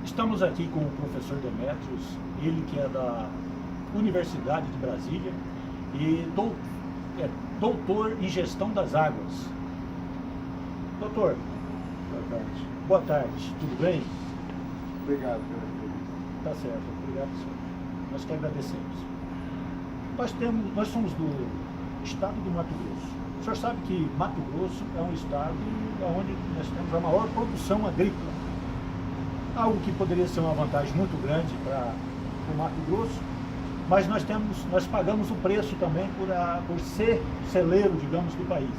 Estamos aqui com o professor Demetrios, ele que é da Universidade de Brasília e doutor em gestão das águas. Doutor, Boa tarde. boa tarde, tudo bem? Obrigado pela entrevista. Tá certo, obrigado, senhor. Nós que agradecemos. Nós somos do estado do Mato Grosso. O senhor sabe que Mato Grosso é um estado onde nós temos a maior produção agrícola. Algo que poderia ser uma vantagem muito grande para o Mato Grosso, mas nós pagamos o preço também por ser celeiro, digamos, do país.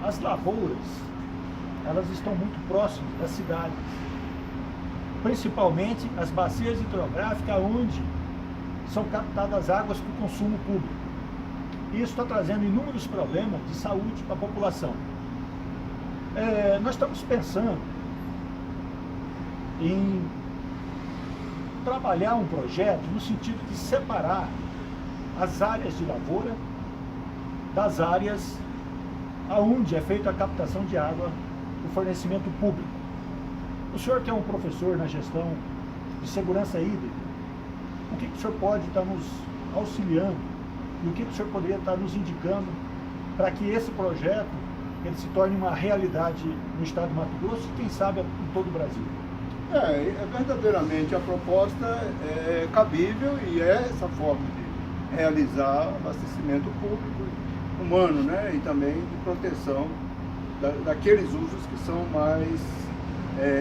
As lavouras, elas estão muito próximas das cidades, principalmente as bacias hidrográficas, onde são captadas águas para o consumo público. E isso está trazendo inúmeros problemas de saúde para a população. Nós estamos pensando em trabalhar um projeto no sentido de separar as áreas de lavoura das áreas aonde é feita a captação de água do fornecimento público. O senhor que é um professor na gestão de segurança hídrica, o que o senhor pode estar nos auxiliando e o que o senhor poderia estar nos indicando para que esse projeto ele se torne uma realidade no estado do Mato Grosso e quem sabe em todo o Brasil? Verdadeiramente a proposta é cabível e é essa forma de realizar abastecimento público humano, né? E também de proteção daqueles usos que são mais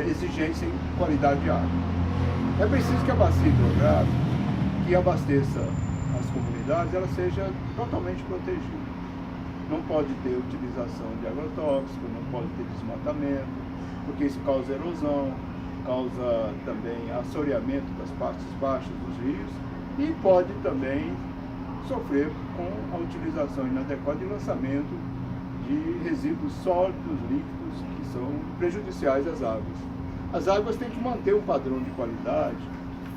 exigentes em qualidade de água. É preciso que a bacia hidrográfica, que abasteça as comunidades, ela seja totalmente protegida. Não pode ter utilização de agrotóxico, não pode ter desmatamento, porque isso causa erosão, causa também assoreamento das partes baixas dos rios e pode também sofrer com a utilização inadequada e lançamento de resíduos sólidos, líquidos, que são prejudiciais às águas. As águas têm que manter um padrão de qualidade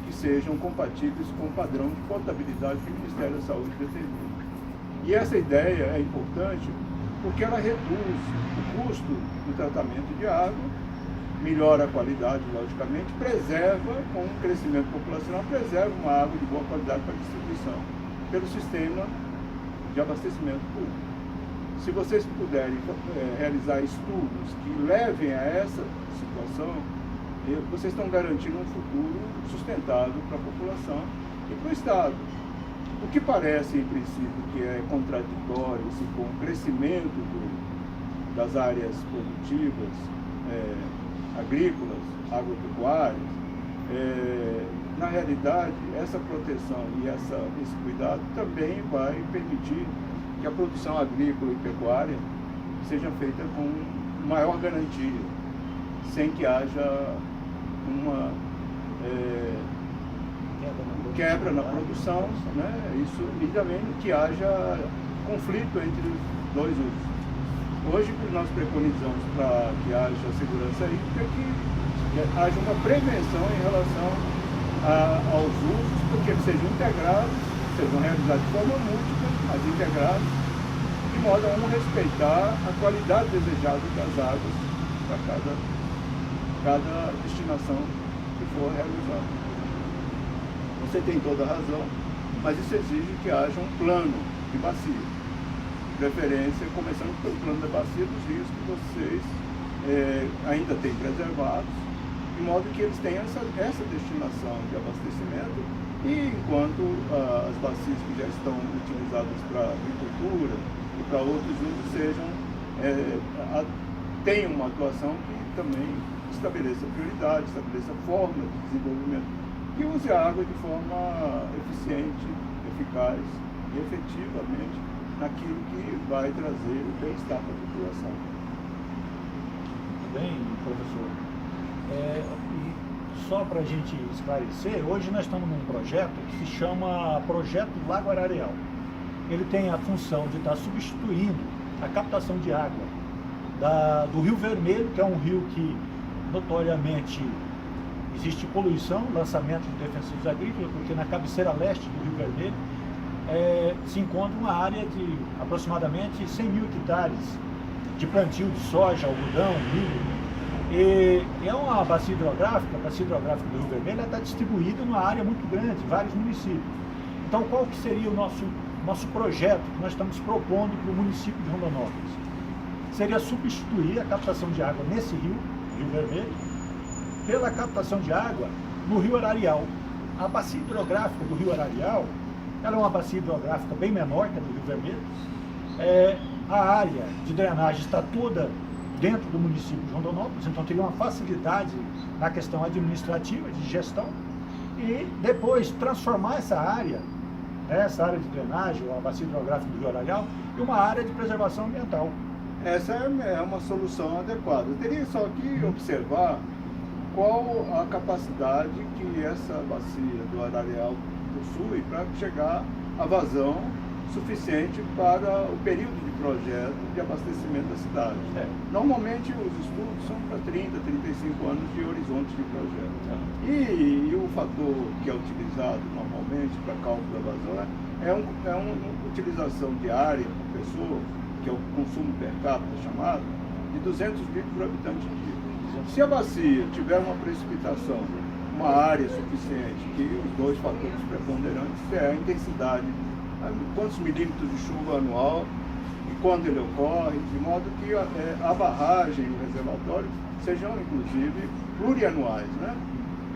que sejam compatíveis com o padrão de potabilidade que o Ministério da Saúde determina. E essa ideia é importante porque ela reduz o custo do tratamento de água, melhora a qualidade, logicamente, preserva, com o crescimento populacional, preserva uma água de boa qualidade para distribuição pelo sistema de abastecimento público. Se vocês puderem realizar estudos que levem a essa situação, vocês estão garantindo um futuro sustentável para a população e para o Estado. O que parece, em princípio, que é contraditório com o crescimento das áreas produtivas, agrícolas, agropecuárias, na realidade, essa proteção e esse cuidado também vai permitir que a produção agrícola e pecuária seja feita com maior garantia, sem que haja uma quebra na produção, né? Isso, e também que haja conflito entre os dois usos. Hoje, o que nós preconizamos para que haja segurança hídrica é que haja uma prevenção em relação aos usos, porque eles sejam integrados, sejam realizados de forma múltipla, mas integrados, de modo a respeitar a qualidade desejada das águas para cada destinação que for realizada. Você tem toda a razão, mas isso exige que haja um plano de bacia. Preferência, começando pelo plano da bacia dos rios que vocês ainda têm preservados, de modo que eles tenham essa destinação de abastecimento e enquanto as bacias que já estão utilizadas para agricultura e para outros usos tenham uma atuação que também estabeleça prioridade, estabeleça forma de desenvolvimento e use a água de forma eficiente, eficaz e efetivamente naquilo que vai trazer o bem-estar para a população. Bem, professor. E só para a gente esclarecer, hoje nós estamos num projeto que se chama Projeto Lago Arareal. Ele tem a função de estar substituindo a captação de água do Rio Vermelho, que é um rio que notoriamente existe poluição, lançamento de defensivos agrícolas, porque na cabeceira leste do Rio Vermelho se encontra uma área de aproximadamente 100 mil hectares de plantio de soja, algodão, milho, E é uma bacia hidrográfica, a bacia hidrográfica do Rio Vermelho está distribuída numa área muito grande, vários municípios. Então, qual que seria o nosso projeto que nós estamos propondo para o município de Rondonópolis? Seria substituir a captação de água nesse rio, Rio Vermelho, pela captação de água no Rio Ararial. A bacia hidrográfica do Rio Ararial, ela é uma bacia hidrográfica bem menor que a do Rio Vermelho. A área de drenagem está toda dentro do município de Rondonópolis, então teria uma facilidade na questão administrativa, de gestão, e depois transformar essa área de drenagem, ou a bacia hidrográfica do Rio Ararial, em uma área de preservação ambiental. Essa é uma solução adequada. Eu teria só que observar qual a capacidade que essa bacia do Ararial possui para chegar à vazão suficiente para o período de projeto de abastecimento da cidade. Normalmente os estudos são para 30, 35 anos de horizonte de projeto. E o fator que é utilizado normalmente para cálculo da vazão é uma utilização diária por pessoa, que é o consumo per capita chamado, de 200 litros por habitante dia. Se a bacia tiver uma precipitação, uma área suficiente, que os dois fatores preponderantes é a intensidade, quantos milímetros de chuva anual e quando ele ocorre, de modo que a barragem e o reservatório sejam, inclusive, plurianuais, né?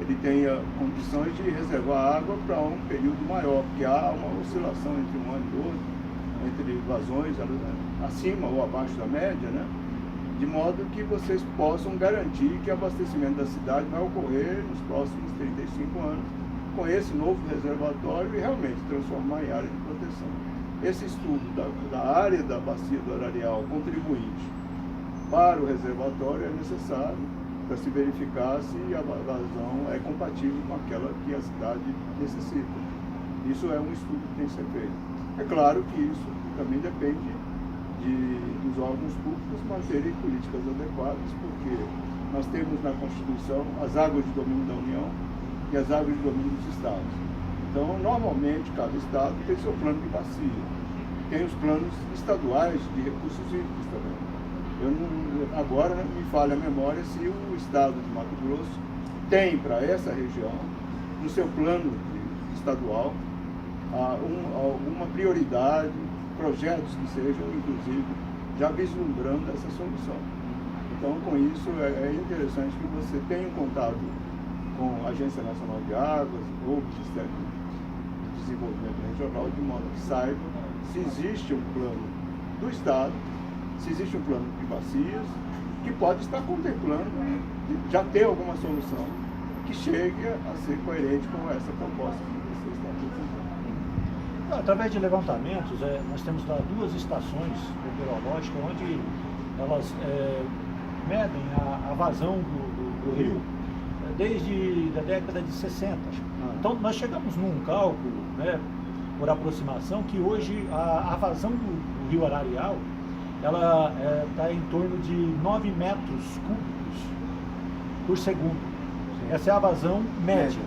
Ele tenha condições de reservar água para um período maior, porque há uma oscilação entre um ano e outro, entre vazões acima ou abaixo da média, né? De modo que vocês possam garantir que o abastecimento da cidade vai ocorrer nos próximos 35 anos, com esse novo reservatório e realmente transformar em área de proteção. Esse estudo da área da bacia do Ararial contribuinte para o reservatório é necessário para se verificar se a vazão é compatível com aquela que a cidade necessita. Isso é um estudo que tem que ser feito. É claro que isso também depende dos órgãos públicos manterem políticas adequadas, porque nós temos na Constituição as águas de domínio da União e as águas de domínio dos estados. Então, normalmente, cada estado tem seu plano de bacia. Tem os planos estaduais de recursos hídricos também. Agora me falha a memória se o estado de Mato Grosso tem para essa região, no seu plano estadual, alguma prioridade, projetos que sejam, inclusive, já vislumbrando essa solução. Então, com isso, é interessante que você tenha um contato com a Agência Nacional de Águas ou o Ministério de Desenvolvimento Regional, de modo que saiba se existe um plano do Estado, se existe um plano de bacias, que pode estar contemplando já ter alguma solução que chegue a ser coerente com essa proposta que você está apresentando. Através de levantamentos, nós temos lá 2 estações meteorológicas onde elas medem a vazão do rio desde a década de 60. Então, nós chegamos num cálculo, né, por aproximação, que hoje a vazão do rio Ararial ela está em torno de 9 metros cúbicos por segundo. Essa é a vazão média.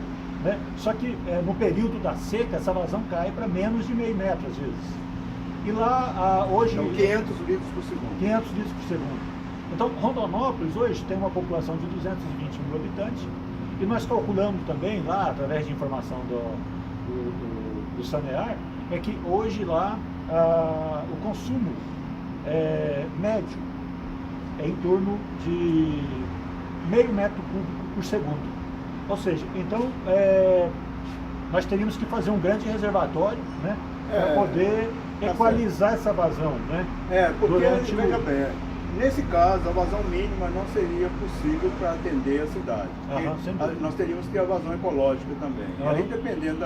Né? Só que no período da seca, essa vazão cai para menos de meio metro, às vezes. E lá, hoje... São 500 litros por segundo. 500 litros por segundo. Então, Rondonópolis hoje tem uma população de 220 mil habitantes, e nós calculamos também lá, através de informação do Sanear, é que hoje lá o consumo médio é em torno de meio metro cúbico por segundo. Ou seja, então nós teríamos que fazer um grande reservatório, né, para poder equalizar essa vazão, né? Porque, veja bem, nesse caso, a vazão mínima não seria possível para atender a cidade. Nós teríamos que ter a vazão ecológica também. Aí, dependendo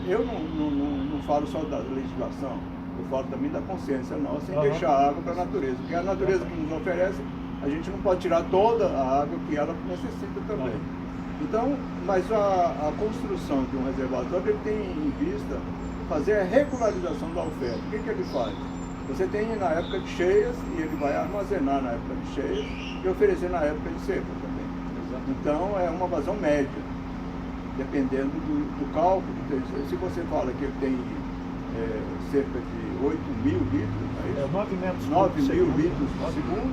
eu não falo só da legislação, eu falo também da consciência nossa em deixar a água para a natureza. Porque a natureza que nos oferece, a gente não pode tirar toda a água que ela necessita também. Então, mas a construção de um reservatório, ele tem em vista fazer a regularização da oferta. O que ele faz? Você tem na época de cheias e ele vai armazenar na época de cheias e oferecer na época de seca também. Então, é uma vazão média, dependendo do cálculo. Se você fala que ele tem cerca de 8 mil litros, 9 metros 9 mil litros por segundo,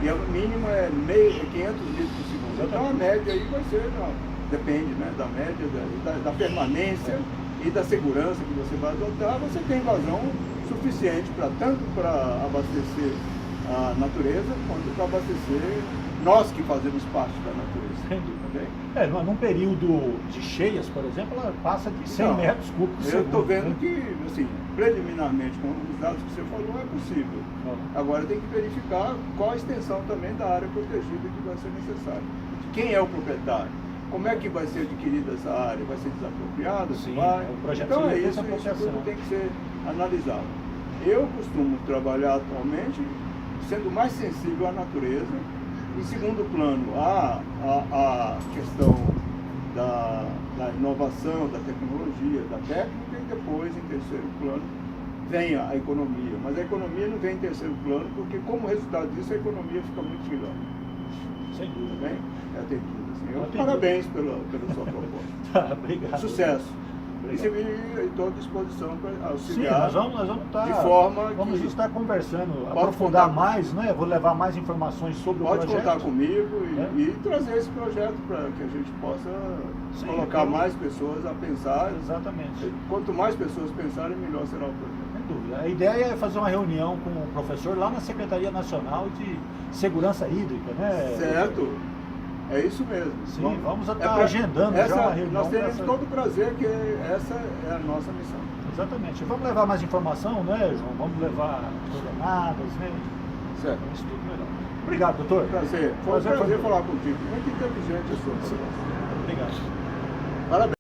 E a mínima é 500 litros por segundo. Então a média aí vai ser, depende, né, da média, da permanência e da segurança que você vai adotar. Você tem vazão suficiente tanto para abastecer a natureza, quanto para abastecer nós que fazemos parte da natureza. Okay? Num período de cheias, por exemplo, ela passa de 100 metros cúbicos por segundo. Eu estou vendo que, assim, preliminarmente, com os dados que você falou, é possível. Agora tem que verificar qual a extensão também da área protegida que vai ser necessária. Quem é o proprietário? Como é que vai ser adquirida essa área? Vai ser desapropriada? Sim, vai? o projeto Então é isso tudo tem que ser analisado. Eu costumo trabalhar atualmente sendo mais sensível à natureza. Em segundo plano, a questão da inovação, da tecnologia, da técnica, e depois, em terceiro plano, vem a economia. Mas a economia não vem em terceiro plano, porque como resultado disso, a economia fica muito melhor. Sem dúvida. Bem? Parabéns pela sua proposta. Obrigado. Sucesso. Obrigado. E estou à disposição para Sim, auxiliar. nós vamos estar, de forma vamos que estar conversando, aprofundar mais, né? Vou levar mais informações sobre o projeto. Pode contar comigo e trazer esse projeto para que a gente possa colocar mais pessoas a pensar. Exatamente. Quanto mais pessoas pensarem, melhor será o projeto. Sem dúvida. A ideia é fazer uma reunião com o professor lá na Secretaria Nacional de Segurança Hídrica, né? Certo. É isso mesmo. Sim, vamos estar agendando já uma reunião. Nós teremos todo o prazer, que essa é a nossa missão. Exatamente. Vamos levar mais informação, né, João? Vamos levar coordenadas, né? Certo. Isso tudo melhor. Obrigado, doutor. Prazer. Foi um prazer falar contigo. Muito inteligente a sua proposta. Obrigado. Parabéns.